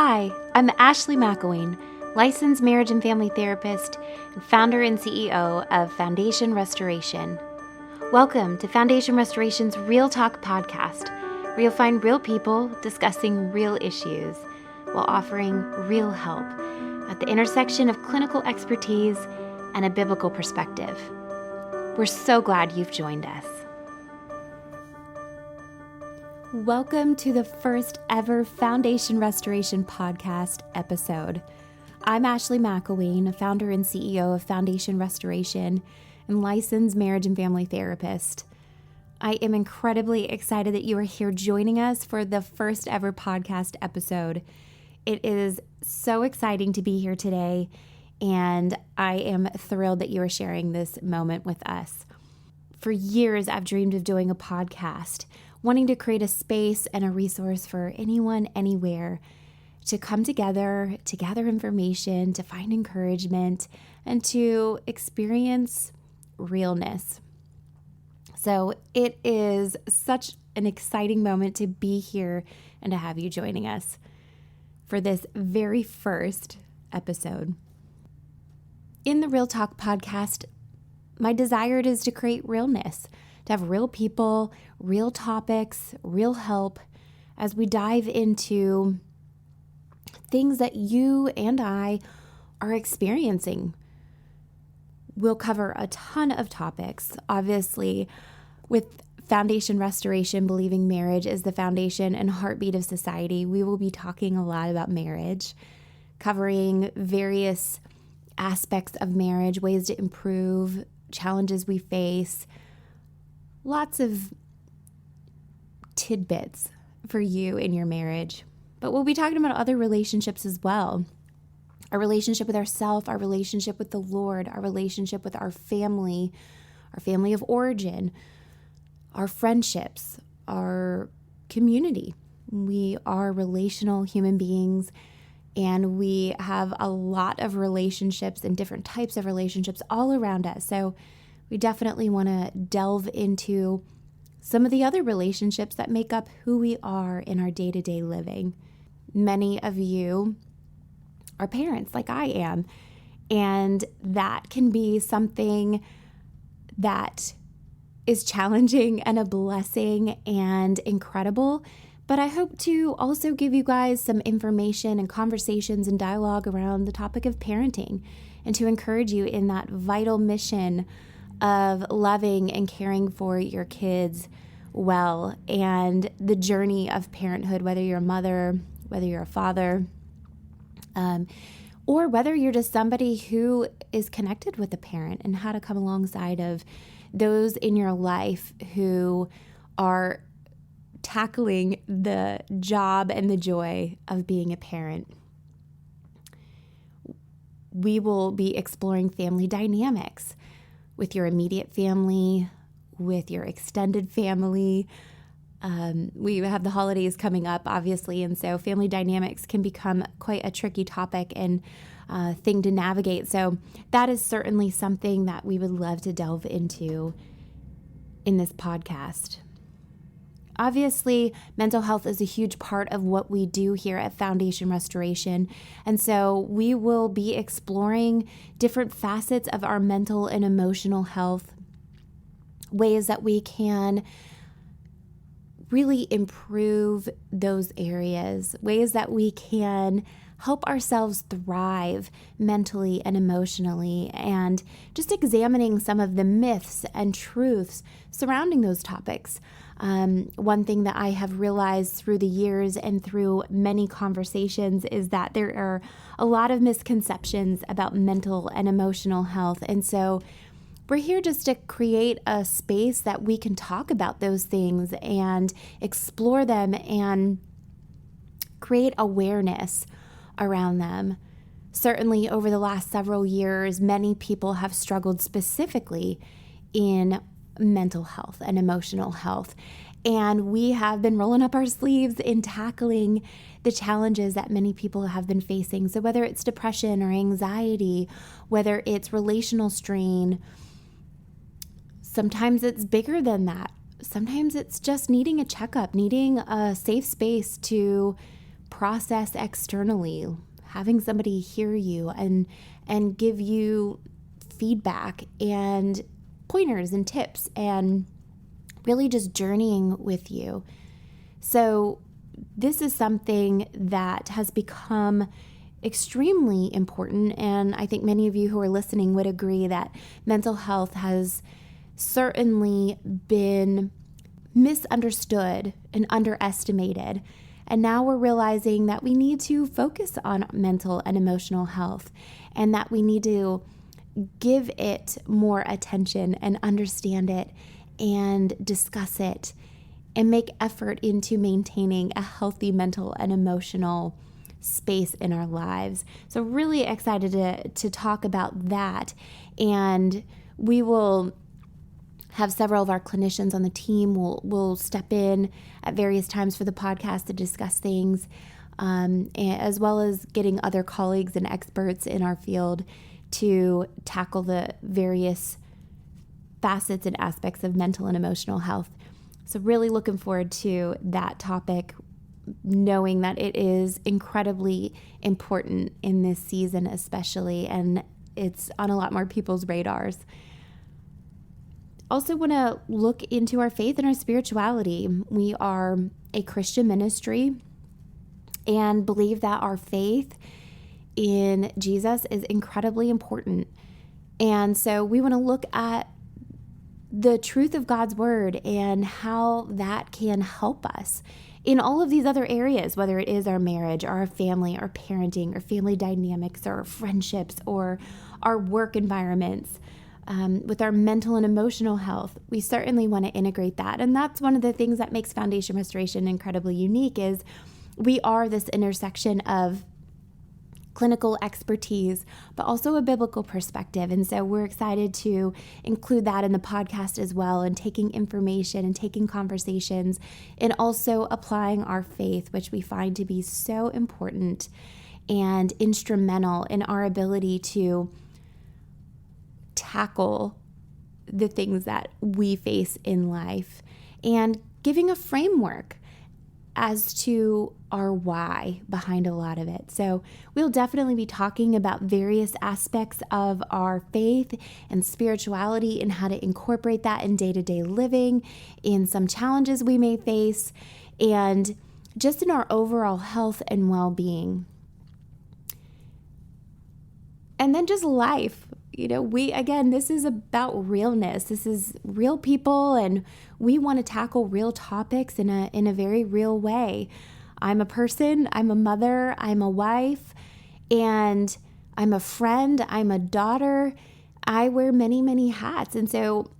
Hi, I'm Ashley McElwain, licensed marriage and family therapist and founder and CEO of Foundation Restoration. Welcome to Foundation Restoration's Real Talk podcast, where you'll find real people discussing real issues while offering real help at the intersection of clinical expertise and a biblical perspective. We're so glad you've joined us. Welcome to the first ever Foundation Restoration podcast episode. I'm Ashley McElwain, founder and CEO of Foundation Restoration and licensed marriage and family therapist. I am incredibly excited that you are here joining us for the first ever podcast episode. It is so exciting to be here today, and I am thrilled that you are sharing this moment with us. For years, I've dreamed of doing a podcast, wanting to create a space and a resource for anyone, anywhere, to come together, to gather information, to find encouragement, and to experience realness. So it is such an exciting moment to be here and to have you joining us for this very first episode. In the Real Talk podcast, my desire is to create realness, to have real people, real topics, real help as we dive into things that you and I are experiencing. We'll cover a ton of topics. Obviously, with Foundation Restoration, believing marriage is the foundation and heartbeat of society, we will be talking a lot about marriage, covering various aspects of marriage, ways to improve, challenges we face, lots of tidbits for you in your marriage. But we'll be talking about other relationships as well. Our relationship with ourselves, our relationship with the Lord, our relationship with our family of origin, our friendships, our community. We are relational human beings, and we have a lot of relationships and different types of relationships all around us. So we definitely want to delve into some of the other relationships that make up who we are in our day-to-day living. Many of you are parents like I am, and that can be something that is challenging and a blessing and incredible. But I hope to also give you guys some information and conversations and dialogue around the topic of parenting, and to encourage you in that vital mission of loving and caring for your kids well, and the journey of parenthood, whether you're a mother, whether you're a father, or whether you're just somebody who is connected with a parent, and how to come alongside of those in your life who are tackling the job and the joy of being a parent. We will be exploring family dynamics with your immediate family, with your extended family. We have the holidays coming up, obviously, and so family dynamics can become quite a tricky topic and thing to navigate. So that is certainly something that we would love to delve into in this podcast. Obviously, mental health is a huge part of what we do here at Foundation Restoration, and so we will be exploring different facets of our mental and emotional health, ways that we can really improve those areas, ways that we can help ourselves thrive mentally and emotionally, and just examining some of the myths and truths surrounding those topics. One thing that I have realized through the years and through many conversations is that there are a lot of misconceptions about mental and emotional health. And so we're here just to create a space that we can talk about those things and explore them and create awareness around them. Certainly over the last several years, many people have struggled specifically in mental health and emotional health. And we have been rolling up our sleeves in tackling the challenges that many people have been facing. So whether it's depression or anxiety, whether it's relational strain, sometimes it's bigger than that. Sometimes it's just needing a checkup, needing a safe space to process externally, having somebody hear you and give you feedback and pointers and tips and really just journeying with you. So this is something that has become extremely important, and I think many of you who are listening would agree that mental health has certainly been misunderstood and underestimated. And now we're realizing that we need to focus on mental and emotional health, and that we need to give it more attention and understand it and discuss it and make effort into maintaining a healthy mental and emotional space in our lives. So really excited to talk about that. And we will have several of our clinicians on the team will step in at various times for the podcast to discuss things, as well as getting other colleagues and experts in our field to tackle the various facets and aspects of mental and emotional health. So really looking forward to that topic, knowing that it is incredibly important in this season especially, and it's on a lot more people's radars. Also want to look into our faith and our spirituality. We are a Christian ministry and believe that our faith in Jesus is incredibly important. And so we want to look at the truth of God's word and how that can help us in all of these other areas, whether it is our marriage, or our family, our parenting, or family dynamics, or friendships, or our work environments, with our mental and emotional health. We certainly want to integrate that. And that's one of the things that makes Foundation Restoration incredibly unique, is we are this intersection of clinical expertise, but also a biblical perspective. And so we're excited to include that in the podcast as well, and taking information and taking conversations, and also applying our faith, which we find to be so important and instrumental in our ability to tackle the things that we face in life, and giving a framework as to our why behind a lot of it. So we'll definitely be talking about various aspects of our faith and spirituality and how to incorporate that in day-to-day living, in some challenges we may face, and just in our overall health and well-being. And then just life. This is about realness. This is real people, and we want to tackle real topics in a very real way. I'm a person, I'm a mother, I'm a wife, and I'm a friend, I'm a daughter. I wear many, many hats. And so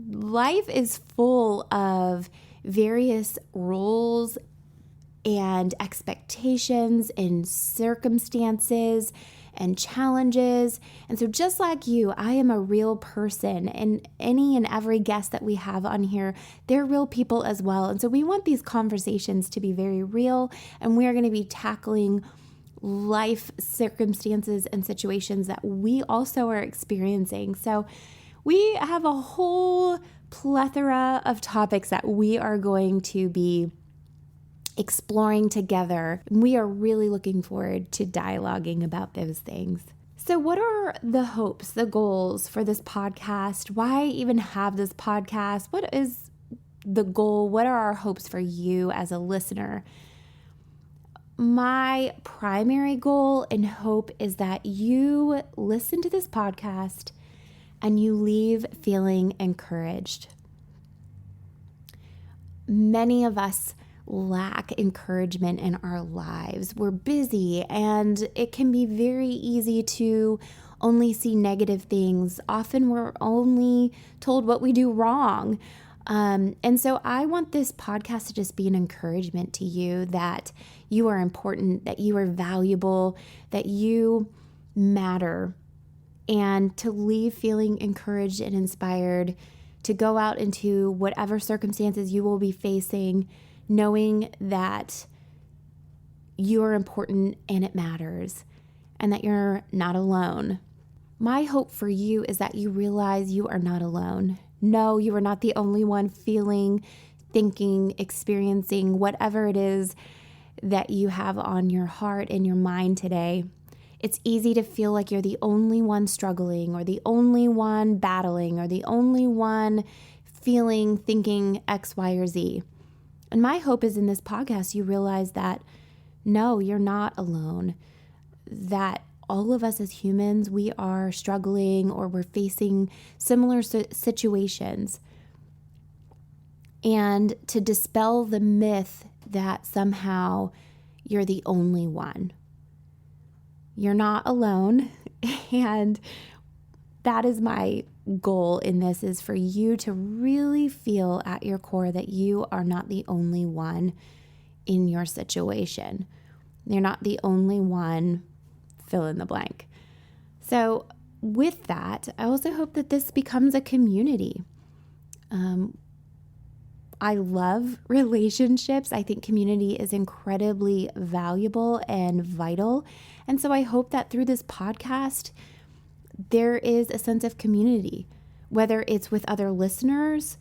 life is full of various roles and expectations and circumstances and challenges. And so just like you, I am a real person, and any and every guest that we have on here, they're real people as well. And so we want these conversations to be very real, and we are going to be tackling life circumstances and situations that we also are experiencing. So we have a whole plethora of topics that we are going to be exploring together. We are really looking forward to dialoguing about those things. So what are the hopes, the goals for this podcast? Why even have this podcast? What is the goal? What are our hopes for you as a listener? My primary goal and hope is that you listen to this podcast and you leave feeling encouraged. Many of us lack encouragement in our lives. We're busy, and it can be very easy to only see negative things. Often we're only told what we do wrong. And so I want this podcast to just be an encouragement to you that you are important, that you are valuable, that you matter, and to leave feeling encouraged and inspired to go out into whatever circumstances you will be facing, knowing that you are important and it matters, and that you're not alone. My hope for you is that you realize you are not alone. No, you are not the only one feeling, thinking, experiencing whatever it is that you have on your heart and your mind today. It's easy to feel like you're the only one struggling, or the only one battling, or the only one feeling, thinking X, Y, or Z. And my hope is in this podcast, you realize that no, you're not alone, that all of us as humans, we are struggling or we're facing similar situations. And to dispel the myth that somehow you're the only one. You're not alone. And that is my goal in this, is for you to really feel at your core that you are not the only one in your situation. You're not the only one, fill in the blank. So with that, I also hope that this becomes a community. I love relationships. I think community is incredibly valuable and vital. And so I hope that through this podcast, there is a sense of community, whether it's with other listeners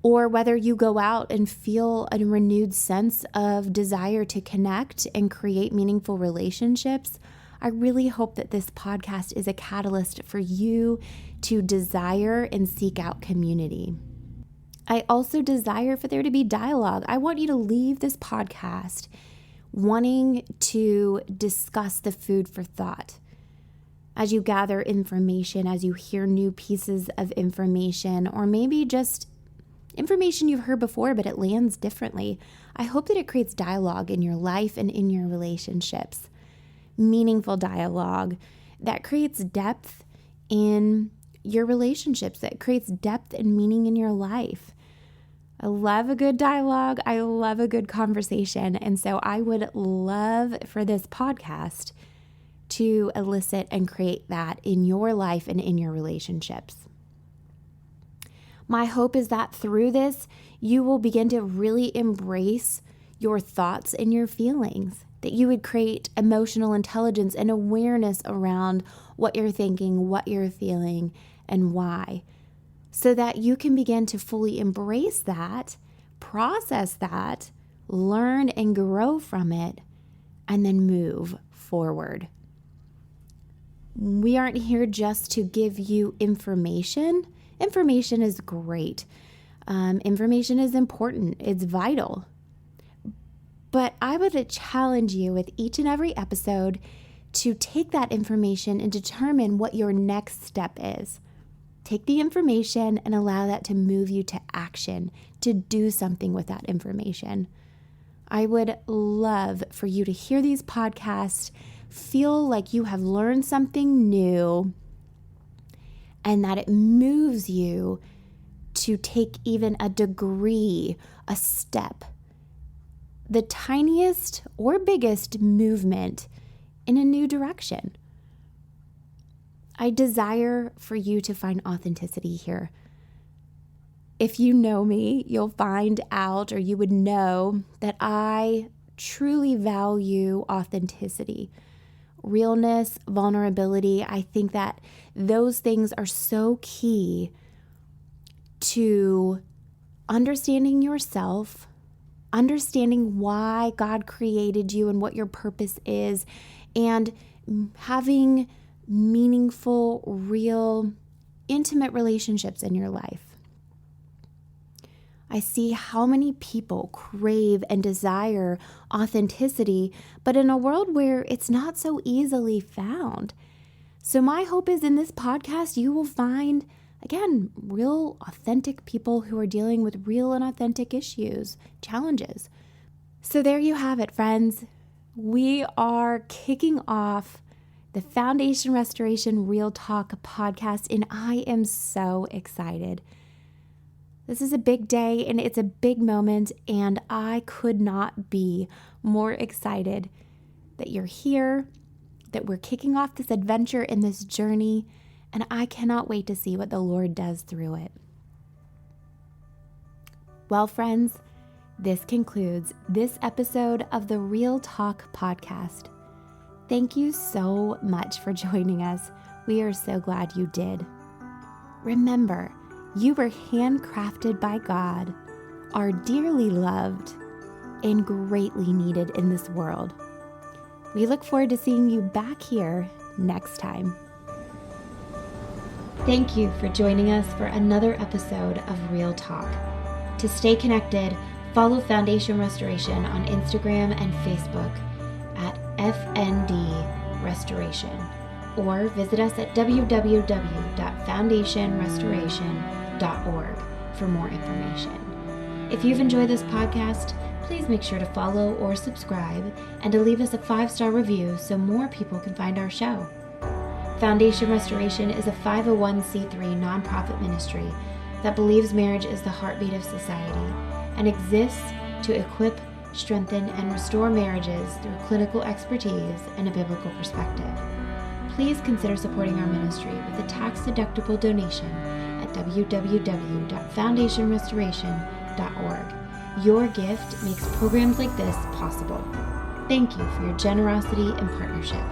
or whether you go out and feel a renewed sense of desire to connect and create meaningful relationships. I really hope that this podcast is a catalyst for you to desire and seek out community. I also desire for there to be dialogue. I want you to leave this podcast wanting to discuss the food for thought. As you gather information, as you hear new pieces of information, or maybe just information you've heard before, but it lands differently, I hope that it creates dialogue in your life and in your relationships. Meaningful dialogue that creates depth in your relationships, that creates depth and meaning in your life. I love a good dialogue. I love a good conversation. And so I would love for this podcast to elicit and create that in your life and in your relationships. My hope is that through this, you will begin to really embrace your thoughts and your feelings, that you would create emotional intelligence and awareness around what you're thinking, what you're feeling, and why, so that you can begin to fully embrace that, process that, learn and grow from it, and then move forward. We aren't here just to give you information. Information is great. Information is important. It's vital. But I would challenge you with each and every episode to take that information and determine what your next step is. Take the information and allow that to move you to action, to do something with that information. I would love for you to hear these podcasts, feel like you have learned something new, and that it moves you to take even a degree, a step, the tiniest or biggest movement in a new direction. I desire for you to find authenticity here. If you know me, you'll find out, or you would know, that I truly value authenticity, realness, vulnerability. I think that those things are so key to understanding yourself, understanding why God created you and what your purpose is, and having meaningful, real, intimate relationships in your life. I see how many people crave and desire authenticity, but in a world where it's not so easily found. So my hope is in this podcast, you will find, again, real, authentic people who are dealing with real and authentic issues, challenges. So there you have it, friends. We are kicking off the Foundation Restoration Real Talk podcast, and I am so excited. This is a big day and it's a big moment, and I could not be more excited that you're here, that we're kicking off this adventure in this journey, and I cannot wait to see what the Lord does through it. Well, friends, this concludes this episode of the Real Talk podcast. Thank you so much for joining us. We are so glad you did. Remember, you were handcrafted by God, are dearly loved, and greatly needed in this world. We look forward to seeing you back here next time. Thank you for joining us for another episode of Real Talk. To stay connected, follow Foundation Restoration on Instagram and Facebook at FND Restoration, or visit us at www.foundationrestoration.org for more information. If you've enjoyed this podcast, please make sure to follow or subscribe and to leave us a 5-star review so more people can find our show. Foundation Restoration is a 501c3 nonprofit ministry that believes marriage is the heartbeat of society and exists to equip, strengthen, and restore marriages through clinical expertise and a biblical perspective. Please consider supporting our ministry with a tax-deductible donation at www.foundationrestoration.org. Your gift makes programs like this possible. Thank you for your generosity and partnership.